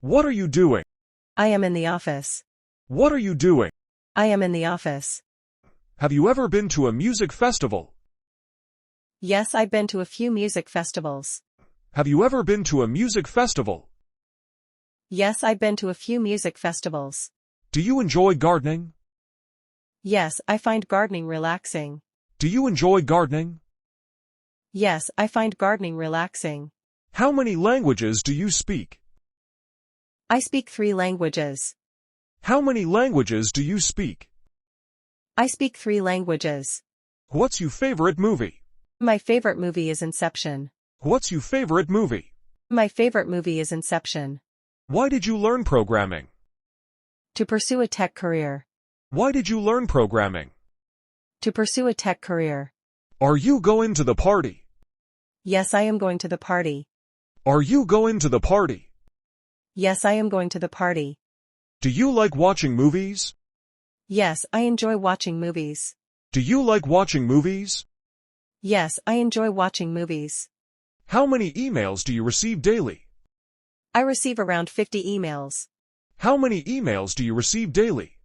What are you doing? I am in the office. What are you doing? I am in the office. Have you ever been to a music festival? Yes, I've been to a few music festivals. Have you ever been to a music festival? Yes, I've been to a few music festivals. Do you enjoy gardening? Yes, I find gardening relaxing. Do you enjoy gardening? Yes, I find gardening relaxing. How many languages do you speak? I speak 3 languages. How many languages do you speak? I speak 3 languages. What's your favorite movie? My favorite movie is Inception. What's your favorite movie? My favorite movie is Inception. Why did you learn programming? To pursue a tech career. Why did you learn programming? To pursue a tech career. Are you going to the party? Yes, I am going to the party. Are you going to the party? Yes, I am going to the party. Do you like watching movies? Yes, I enjoy watching movies. Do you like watching movies? Yes, I enjoy watching movies. How many emails do you receive daily? I receive around 50 emails. How many emails do you receive daily?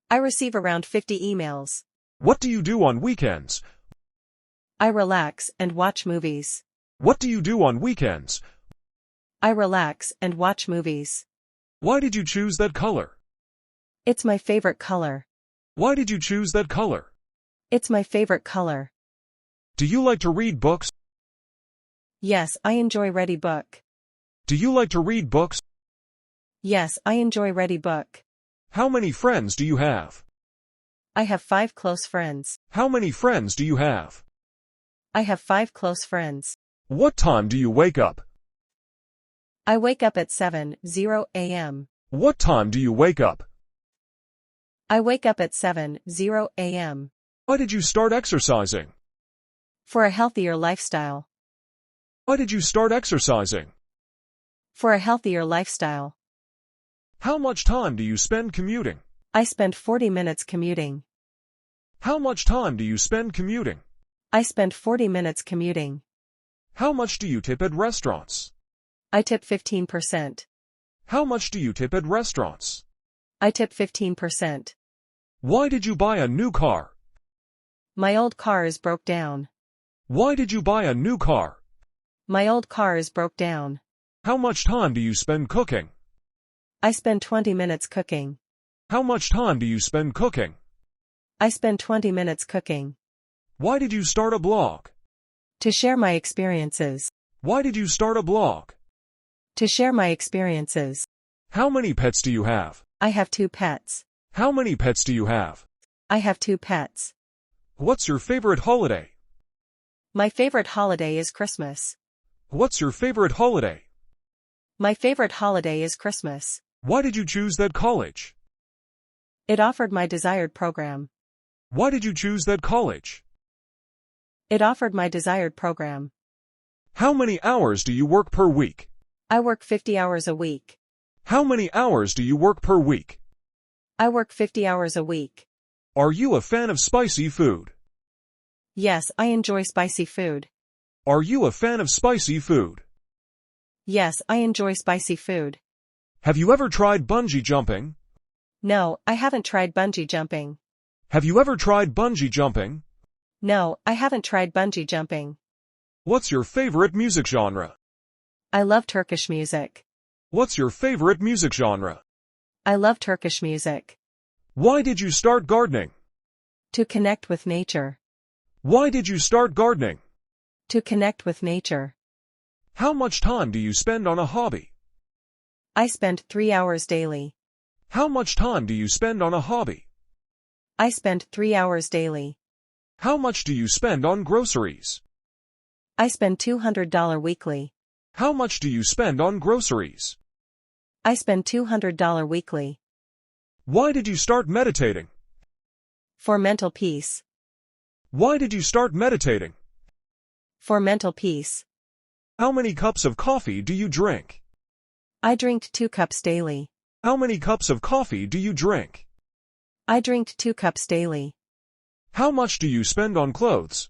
I receive around 50 emails. What do you do on weekends? I relax and watch movies. What do you do on weekends? I relax and watch movies. Why did you choose that color? It's my favorite color. Why did you choose that color? It's my favorite color. Do you like to read books? Yes, I enjoy ready book. Do you like to read books? Yes, I enjoy ready book. How many friends do you have? I have 5 close friends. How many friends do you have? I have 5 close friends. What time do you wake up? I wake up at 7:00 a.m. What time do you wake up? I wake up at 7:00 a.m. Why did you start exercising? For a healthier lifestyle. Why did you start exercising? For a healthier lifestyle. How much time do you spend commuting? I spend 40 minutes commuting. How much time do you spend commuting? I spend 40 minutes commuting. How much do you tip at restaurants? I tip 15%. How much do you tip at restaurants? I tip 15%. Why did you buy a new car? My old car is broke down. Why did you buy a new car? My old car is broke down. How much time do you spend cooking? I spend 20 minutes cooking. How much time do you spend cooking? I spend 20 minutes cooking. Why did you start a blog? To share my experiences. Why did you start a blog? To share my experiences. How many pets do you have? I have 2 pets. How many pets do you have? I have 2 pets. What's your favorite holiday? My favorite holiday is Christmas. What's your favorite holiday? My favorite holiday is Christmas. Why did you choose that college? It offered my desired program. Why did you choose that college? It offered my desired program. How many hours do you work per week? I work 50 hours a week. How many hours do you work per week? I work 50 hours a week. Are you a fan of spicy food? Yes, I enjoy spicy food. Are you a fan of spicy food? Yes, I enjoy spicy food. Have you ever tried bungee jumping? No, I haven't tried bungee jumping. Have you ever tried bungee jumping? No, I haven't tried bungee jumping. What's your favorite music genre? I love Turkish music. What's your favorite music genre? I love Turkish music. Why did you start gardening? To connect with nature. Why did you start gardening? To connect with nature. How much time do you spend on a hobby? I spend 3 hours daily. How much time do you spend on a hobby? I spend 3 hours daily. How much do you spend on groceries? I spend $200 weekly. How much do you spend on groceries? I spend $200 weekly. Why did you start meditating? For mental peace. Why did you start meditating? For mental peace. How many cups of coffee do you drink? I drink 2 cups daily. How many cups of coffee do you drink? I drink 2 cups daily. How much do you spend on clothes?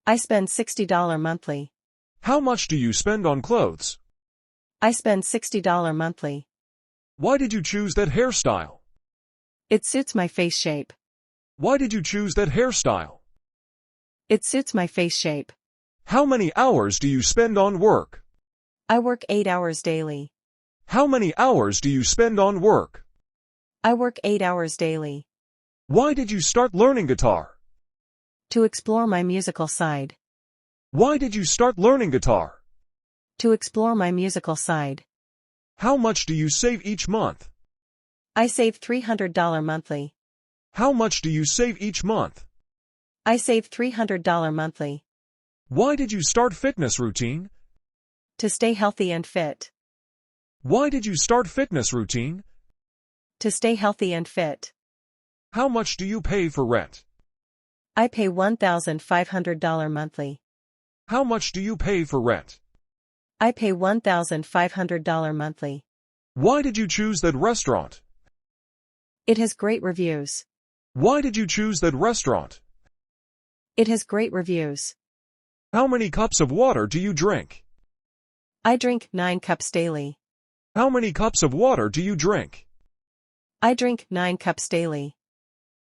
I spend $60 monthly. How much do you spend on clothes? I spend $60 monthly. Why did you choose that hairstyle? It suits my face shape. Why did you choose that hairstyle? It suits my face shape. How many hours do you spend on work? I work 8 hours daily. How many hours do you spend on work? I work 8 hours daily. Why did you start learning guitar? To explore my musical side. Why did you start learning guitar? To explore my musical side. How much do you save each month? I save $300 monthly. How much do you save each month? I save $300 monthly. Why did you start fitness routine? To stay healthy and fit. Why did you start fitness routine? To stay healthy and fit. How much do you pay for rent? I pay $1,500 monthly. How much do you pay for rent? I pay $1,500 monthly. Why did you choose that restaurant? It has great reviews. Why did you choose that restaurant? It has great reviews. How many cups of water do you drink? I drink 9 cups daily. How many cups of water do you drink? I drink 9 cups daily.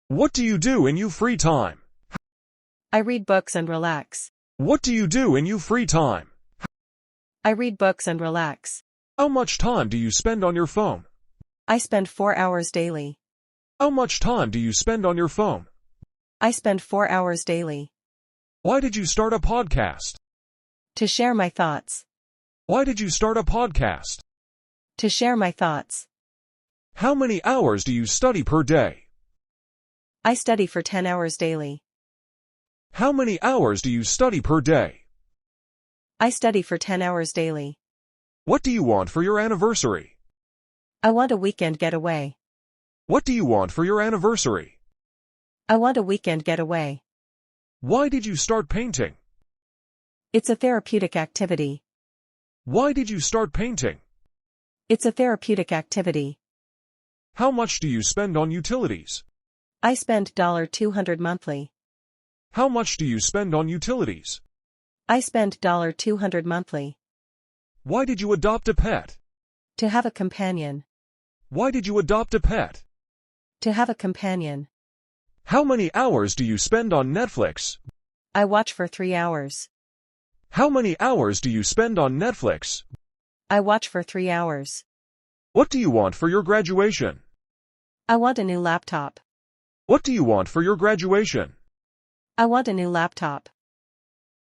What do you do in your free time? I read books and relax. What do you do in your free time? I read books and relax. How much time do you spend on your phone? I spend 4 hours daily. How much time do you spend on your phone? I spend 4 hours daily. Why did you start a podcast? To share my thoughts. Why did you start a podcast? To share my thoughts. How many hours do you study per day? I study for 10 hours daily. How many hours do you study per day? I study for 10 hours daily. What do you want for your anniversary? I want a weekend getaway. What do you want for your anniversary? I want a weekend getaway. Why did you start painting? It's a therapeutic activity. Why did you start painting? It's a therapeutic activity. How much do you spend on utilities? I spend $200 monthly. How much do you spend on utilities? I spend $200 monthly. Why did you adopt a pet? To have a companion. Why did you adopt a pet? To have a companion. How many hours do you spend on Netflix? I watch for 3 hours. How many hours do you spend on Netflix? I watch for 3 hours. What do you want for your graduation? I want a new laptop. What do you want for your graduation? I want a new laptop.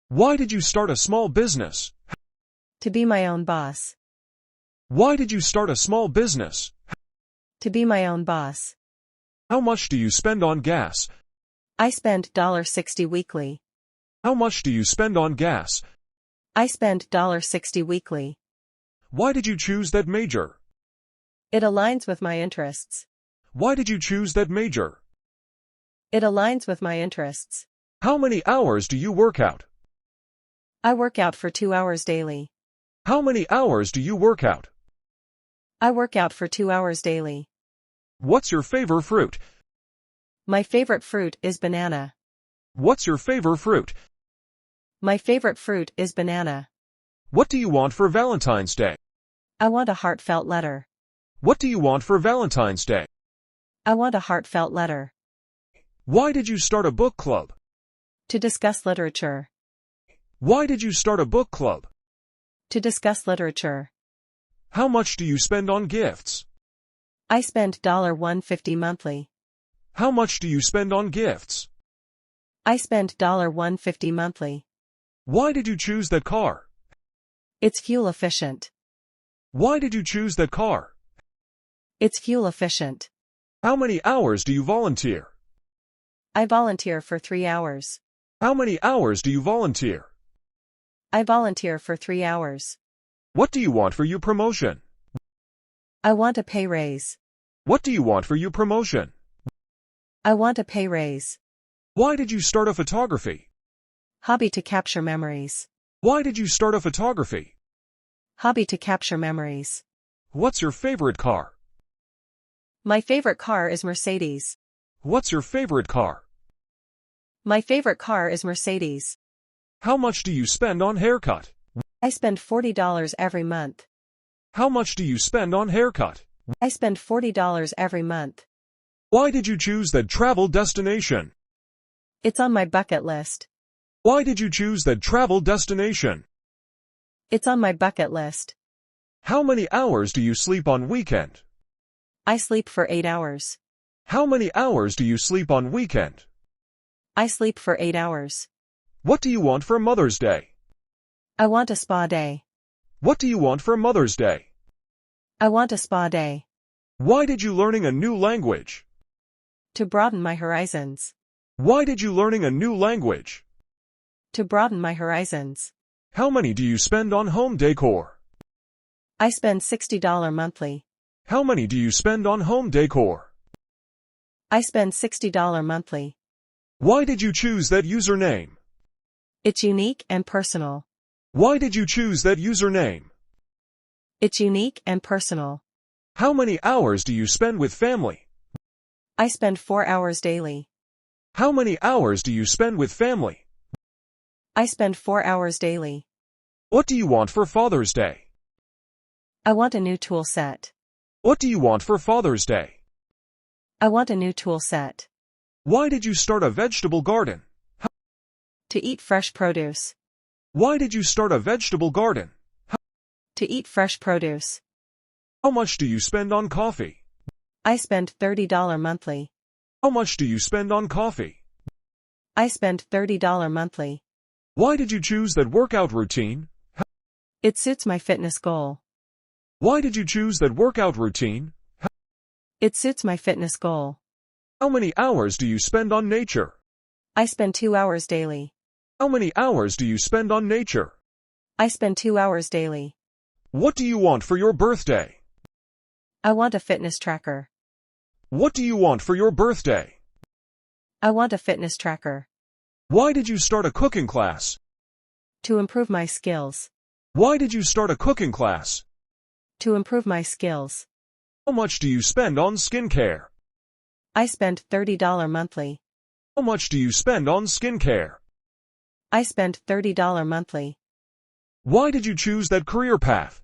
Why did you start a small business? To be my own boss. Why did you start a small business? To be my own boss. How much do you spend on gas? I spend $60 weekly. How much do you spend on gas? I spend $60 weekly. Why did you choose that major? It aligns with my interests. Why did you choose that major? It aligns with my interests. How many hours do you work out? I work out for 2 hours daily. How many hours do you work out? I work out for 2 hours daily. What's your favorite fruit? My favorite fruit is banana. What's your favorite fruit? My favorite fruit is banana. What do you want for Valentine's Day? I want a heartfelt letter. What do you want for Valentine's Day? I want a heartfelt letter. Why did you start a book club? To discuss literature. Why did you start a book club? To discuss literature. How much do you spend on gifts? I spend $150 monthly. How much do you spend on gifts? I spend $150 monthly. Why did you choose that car? It's fuel efficient. Why did you choose that car? It's fuel efficient. How many hours do you volunteer? I volunteer for 3 hours. How many hours do you volunteer? I volunteer for 3 hours. What do you want for your promotion? I want a pay raise. What do you want for your promotion? I want a pay raise. Why did you start a photography? Hobby to capture memories. Why did you start a photography? Hobby to capture memories. What's your favorite car? My favorite car is Mercedes. What's your favorite car? My favorite car is Mercedes. How much do you spend on haircut? I spend $40 every month. How much do you spend on haircut? I spend $40 every month. Why did you choose that travel destination? It's on my bucket list. Why did you choose that travel destination? It's on my bucket list. How many hours do you sleep on weekend? I sleep for 8 hours. How many hours do you sleep on weekend? I sleep for 8 hours. What do you want for Mother's Day? I want a spa day. What do you want for Mother's Day? I want a spa day. Why did you learning a new language? To broaden my horizons. Why did you learning a new language? To broaden my horizons. How money do you spend on home decor? I spend $60 monthly. How money do you spend on home decor? I spend $60 monthly. Why did you choose that username? It's unique and personal. Why did you choose that username? It's unique and personal. How many hours do you spend with family? I spend 4 hours daily. How many hours do you spend with family? I spend 4 hours daily. What do you want for Father's Day? I want a new tool set. What do you want for Father's Day? I want a new tool set. Why did you start a vegetable garden? To eat fresh produce. Why did you start a vegetable garden? To eat fresh produce. How much do you spend on coffee? I spend $30 monthly. How much do you spend on coffee? I spend $30 monthly. Why did you choose that workout routine? It suits my fitness goal. Why did you choose that workout routine? It suits my fitness goal. How many hours do you spend on nature? I spend 2 hours daily. How many hours do you spend on nature? I spend 2 hours daily. What do you want for your birthday? I want a fitness tracker. What do you want for your birthday? I want a fitness tracker. Why did you start a cooking class? To improve my skills. Why did you start a cooking class? To improve my skills. How much do you spend on skincare? I spend $30 monthly. How much do you spend on skincare? I spend $30 monthly. Why did you choose that career path?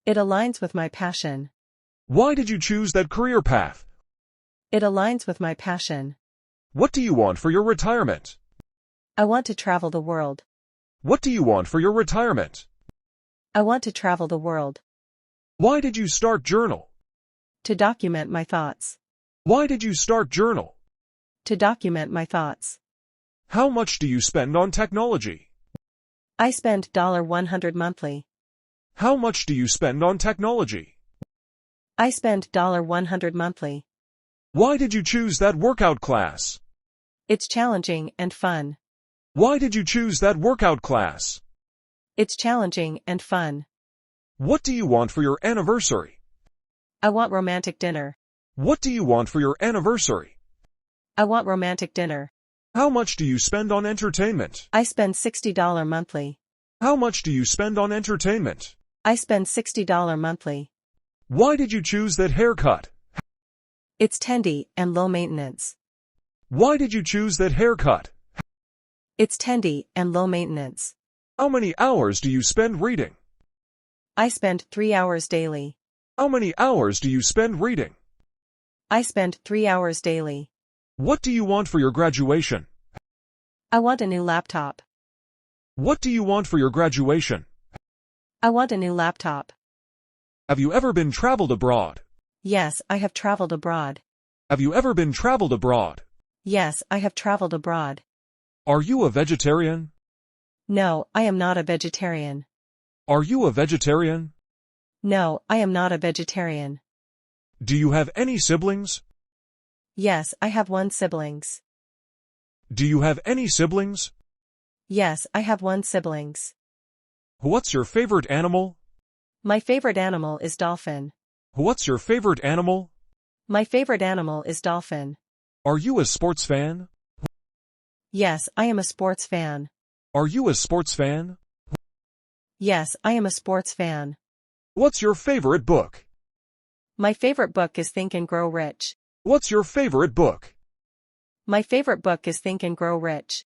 It aligns with my passion. Why did you choose that career path? It aligns with my passion. What do you want for your retirement? I want to travel the world. What do you want for your retirement? I want to travel the world. Why did you start journal? To document my thoughts. Why did you start journal? To document my thoughts. How much do you spend on technology? I spend $100 monthly. How much do you spend on technology? I spend $100 monthly. Why did you choose that workout class? It's challenging and fun. Why did you choose that workout class? It's challenging and fun. What do you want for your anniversary? I want romantic dinner. What do you want for your anniversary? I want romantic dinner. How much do you spend on entertainment? I spend $60 monthly. How much do you spend on entertainment? I spend $60 monthly. Why did you choose that haircut? It's trendy and low maintenance. Why did you choose that haircut? It's trendy and low maintenance. How many hours do you spend reading? I spend 3 hours daily. How many hours do you spend reading? I spend 3 hours daily. What do you want for your graduation? I want a new laptop. What do you want for your graduation? I want a new laptop. Have you ever been traveled abroad? Yes, I have traveled abroad. Have you ever been traveled abroad? Yes, I have traveled abroad. Are you a vegetarian? No, I am not a vegetarian. Are you a vegetarian? No, I am not a vegetarian. Do you have any siblings? Yes, I have 1 siblings. Do you have any siblings? Yes, I have 1 siblings. What's your favorite animal? My favorite animal is dolphin. What's your favorite animal? My favorite animal is dolphin. Are you a sports fan? Yes, I am a sports fan. Are you a sports fan? Yes, I am a sports fan. What's your favorite book? My favorite book is Think and Grow Rich. What's your favorite book? My favorite book is Think and Grow Rich.